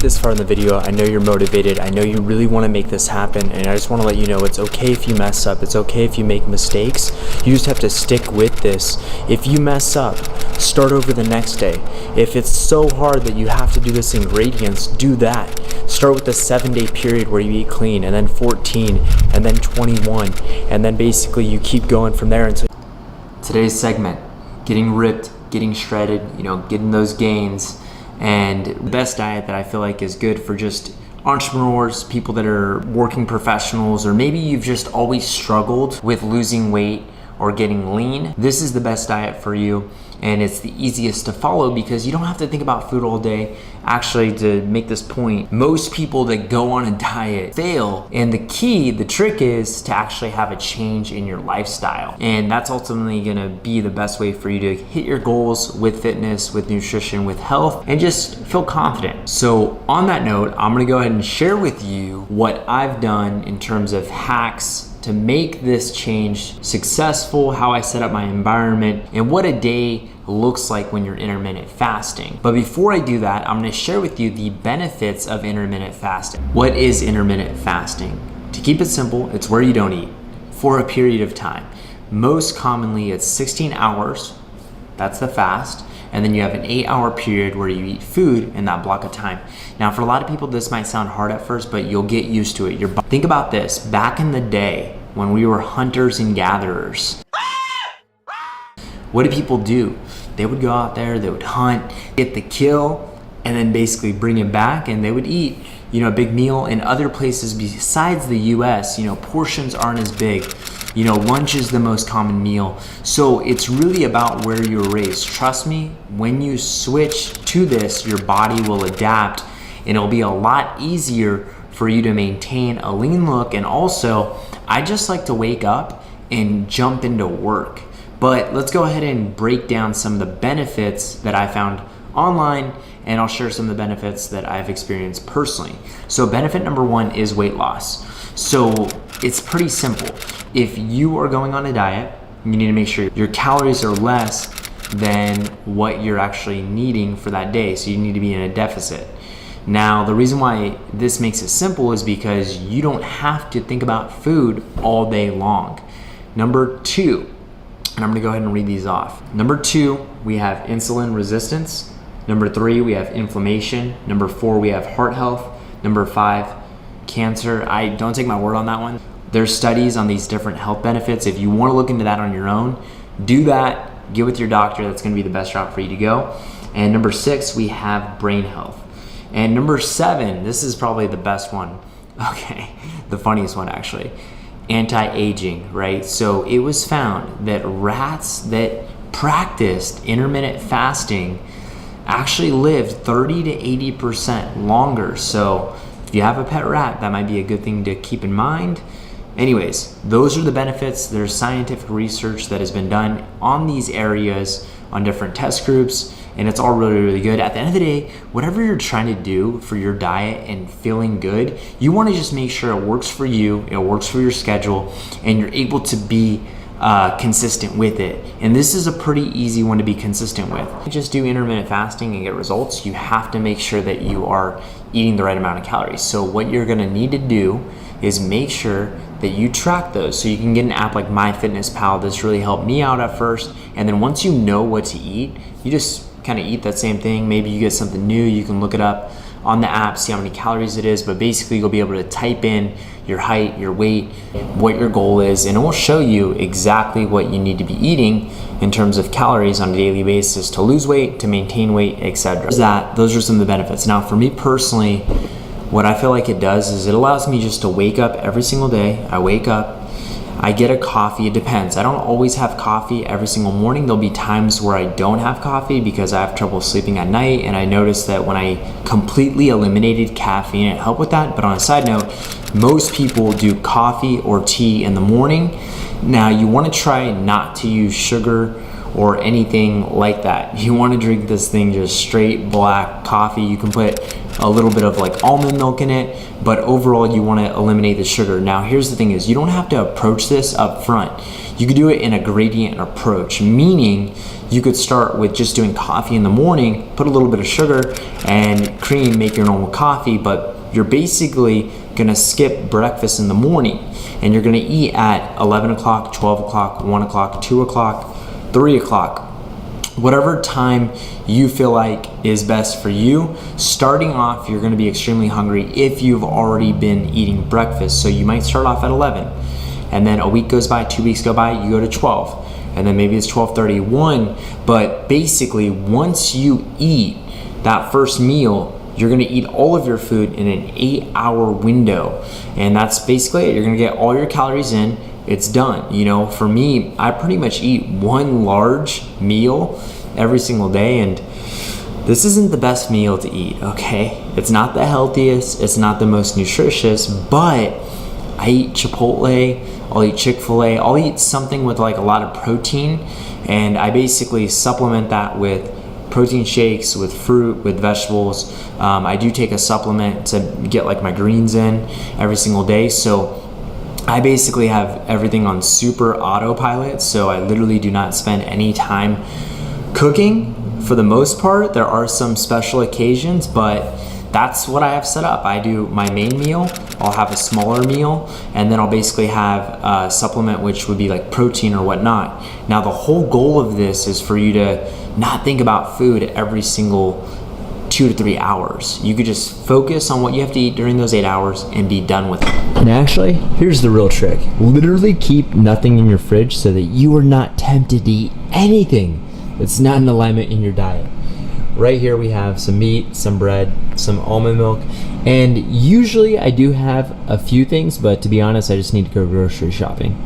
it this far in the video, I know you're motivated. I know you really want to make this happen, and I just want to let you know it's okay if you mess up. It's okay if you make mistakes. You just have to stick with this. If you mess up, start over the next day. If it's so hard that you have to do this in gradients, do that. Start with the 7-day period where you eat clean, and then 14, and then 21, and then basically you keep going from there until today's segment, getting ripped, getting shredded, getting those gains. And the best diet that I feel like is good for just entrepreneurs, people that are working professionals, or maybe you've just always struggled with losing weight or getting lean. This is the best diet for you, and it's the easiest to follow because you don't have to think about food all day. Actually, to make this point, most people that go on a diet fail, and the trick is to actually have a change in your lifestyle, and that's ultimately gonna be the best way for you to hit your goals with fitness, with nutrition, with health, and just feel confident. So on that note, I'm gonna go ahead and share with you what I've done in terms of hacks to make this change successful, how I set up my environment, and what a day looks like when you're intermittent fasting. But before I do that, I'm gonna share with you the benefits of intermittent fasting. What is intermittent fasting? To keep it simple, it's where you don't eat for a period of time. Most commonly, it's 16 hours, that's the fast, and then you have an 8-hour period where you eat food in that block of time. Now, for a lot of people, this might sound hard at first, but you'll get used to it. Think about this, back in the day when we were hunters and gatherers, what did people do? They would go out there, they would hunt, get the kill, and then basically bring it back, and they would eat, a big meal. In other places besides the US, portions aren't as big. Lunch is the most common meal. So it's really about where you're raised. Trust me, when you switch to this, your body will adapt, and it'll be a lot easier for you to maintain a lean look. And also, I just like to wake up and jump into work. But let's go ahead and break down some of the benefits that I found online, and I'll share some of the benefits that I've experienced personally. So benefit number 1 is weight loss. So it's pretty simple. If you are going on a diet, you need to make sure your calories are less than what you're actually needing for that day. So you need to be in a deficit. Now, the reason why this makes it simple is because you don't have to think about food all day long. Number 2, and I'm gonna go ahead and read these off. Number 2, we have insulin resistance. Number 3, we have inflammation. Number 4, we have heart health. Number 5, cancer. I don't take my word on that one. There's studies on these different health benefits. If you wanna look into that on your own, do that, get with your doctor. That's gonna be the best route for you to go. And number 6, we have brain health. And number 7, this is probably the best one. Okay, the funniest one actually. Anti-aging, right? So it was found that rats that practiced intermittent fasting actually lived 30 to 80% longer. So if you have a pet rat, that might be a good thing to keep in mind. Anyways, those are the benefits. There's scientific research that has been done on these areas, on different test groups, and it's all really, really good. At the end of the day, whatever you're trying to do for your diet and feeling good, you want to just make sure it works for you, it works for your schedule, and you're able to be consistent with it. And this is a pretty easy one to be consistent with. You just do intermittent fasting and get results. You have to make sure that you are eating the right amount of calories. So what you're gonna need to do is make sure that you track those. So you can get an app like MyFitnessPal. This really helped me out at first. And then once you know what to eat, you just kind of eat that same thing. Maybe you get something new, you can look it up on the app, see how many calories it is, but basically you'll be able to type in your height, your weight, what your goal is, and it will show you exactly what you need to be eating in terms of calories on a daily basis to lose weight, to maintain weight, etc. Those are some of the benefits. Now for me personally, what I feel like it does is it allows me just to wake up every single day. I wake up, I get a coffee. It depends. I don't always have coffee every single morning. There'll be times where I don't have coffee because I have trouble sleeping at night, and I noticed that when I completely eliminated caffeine, it helped with that. But on a side note, most people do coffee or tea in the morning. Now you want to try not to use sugar or anything like that. You want to drink this thing just straight black coffee. You can put a little bit of like almond milk in it, but overall you want to eliminate the sugar. Now here's the thing is you don't have to approach this up front. You could do it in a gradient approach, meaning you could start with just doing coffee in the morning, put a little bit of sugar and cream, make your normal coffee, but you're basically gonna skip breakfast in the morning and you're gonna eat at 11 o'clock, 12 o'clock, 1 o'clock, 2 o'clock, 3 o'clock. Whatever time you feel like is best for you. Starting off, you're gonna be extremely hungry if you've already been eating breakfast. So you might start off at 11, and then a week goes by, 2 weeks go by, you go to 12, and then maybe it's 12:31. But basically, once you eat that first meal, you're gonna eat all of your food in an 8-hour window. And that's basically it. You're gonna get all your calories in, it's done. You know, for me, I pretty much eat one large meal every single day, and this isn't the best meal to eat, okay? It's not the healthiest, it's not the most nutritious, but I eat Chipotle, I'll eat Chick-fil-A, I'll eat something with like a lot of protein, and I basically supplement that with protein shakes, with fruit, with vegetables. I do take a supplement to get like my greens in every single day. So I basically have everything on super autopilot. So I literally do not spend any time cooking for the most part. There are some special occasions, but that's what I have set up. I do my main meal, I'll have a smaller meal, and then I'll basically have a supplement, which would be like protein or whatnot. Now the whole goal of this is for you to not think about food every single 2 to 3 hours. You could just focus on what you have to eat during those 8 hours and be done with it. And actually, here's the real trick. Literally keep nothing in your fridge so that you are not tempted to eat anything that's not in alignment in your diet. Right here we have some meat, some bread, some almond milk, and usually I do have a few things, but to be honest, I just need to go grocery shopping.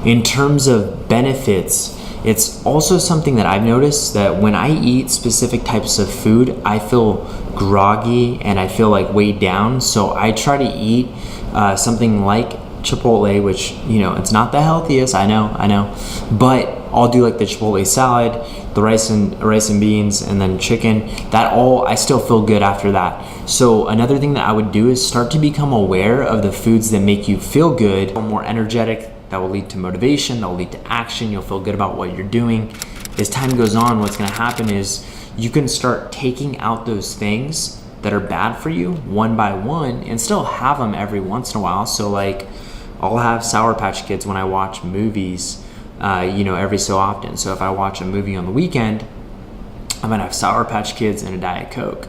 In terms of benefits, it's also something that I've noticed that when I eat specific types of food, I feel groggy and I feel like weighed down. So I try to eat something like Chipotle, which, you know, it's not the healthiest, I know, but I'll do like the Chipotle salad, the rice and beans, and then chicken. That all, I still feel good after that. So another thing that I would do is start to become aware of the foods that make you feel good, more energetic, that will lead to motivation, that will lead to action. You'll feel good about what you're doing. As time goes on, what's gonna happen is you can start taking out those things that are bad for you one by one and still have them every once in a while. So like, I'll have Sour Patch Kids when I watch movies, every so often. So if I watch a movie on the weekend, I'm gonna have Sour Patch Kids and a Diet Coke.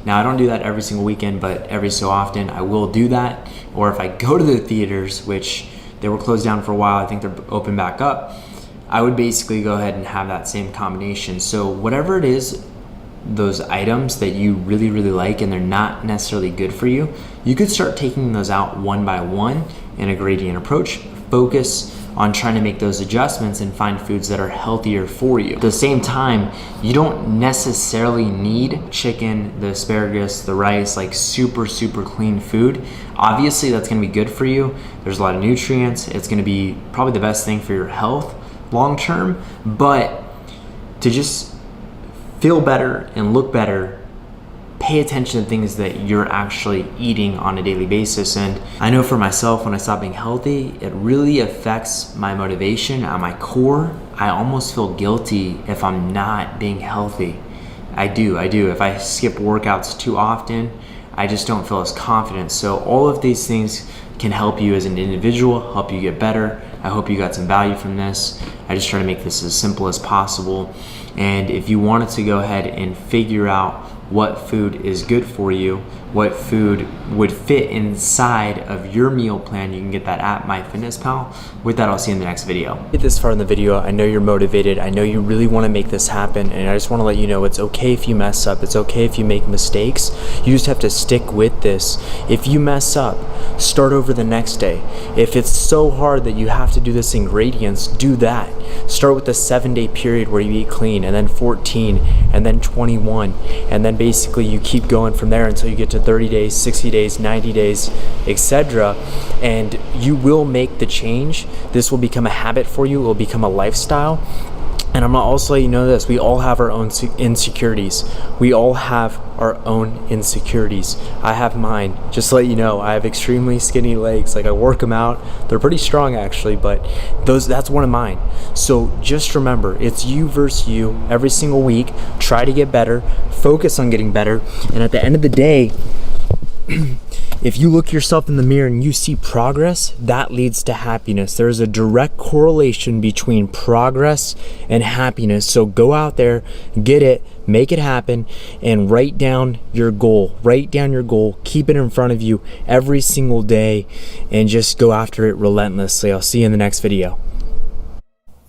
Now I don't do that every single weekend, but every so often I will do that. Or if I go to the theaters, which they were closed down for a while, I think they're open back up, I would basically go ahead and have that same combination. So whatever it is, those items that you really, really like and they're not necessarily good for you, you could start taking those out one by one in a gradient approach. Focus on trying to make those adjustments and find foods that are healthier for you. At the same time, you don't necessarily need chicken, the asparagus, the rice, like super, super clean food. Obviously that's gonna be good for you. There's a lot of nutrients. It's gonna be probably the best thing for your health long term, but to just feel better and look better, pay attention to things that you're actually eating on a daily basis. And I know for myself, when I stop being healthy, it really affects my motivation at my core. I almost feel guilty if I'm not being healthy. I do. If I skip workouts too often, I just don't feel as confident. So all of these things can help you as an individual, help you get better. I hope you got some value from this. I just try to make this as simple as possible. And if you wanted to go ahead and figure out what food is good for you, what food would fit inside of your meal plan, you can get that at MyFitnessPal. With that, I'll see you in the next video. Get this far in the video, I know you're motivated, I know you really want to make this happen, and I just want to let you know it's okay if you mess up, it's okay if you make mistakes. You just have to stick with this. If you mess up, start over the next day. If it's so hard that you have to do this in gradients, do that. Start with the 7-day period where you eat clean, and then 14, and then 21, and then basically you keep going from there until you get to 30 days, 60 days, 90 days, etc. And you will make the change. This will become a habit for you. It will become a lifestyle. And I'm gonna also let you know this: we all have our own insecurities. We all have our own insecurities. I have mine. Just to let you know, I have extremely skinny legs. Like, I work them out. They're pretty strong actually, but that's one of mine. So just remember, it's you versus you every single week. Try to get better. Focus on getting better. And at the end of the day, if you look yourself in the mirror and you see progress, that leads to happiness. There is a direct correlation between progress and happiness. So go out there, get it, make it happen, and write down your goal. Write down your goal, keep it in front of you every single day, and just go after it relentlessly. I'll see you in the next video.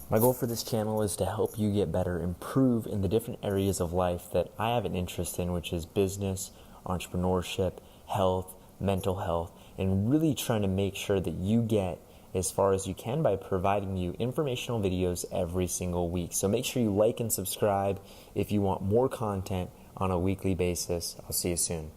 My goal for this channel is to help you get better, improve in the different areas of life that I have an interest in, which is business, entrepreneurship, health, mental health, and really trying to make sure that you get as far as you can by providing you informational videos every single week. So make sure you like and subscribe if you want more content on a weekly basis. I'll see you soon.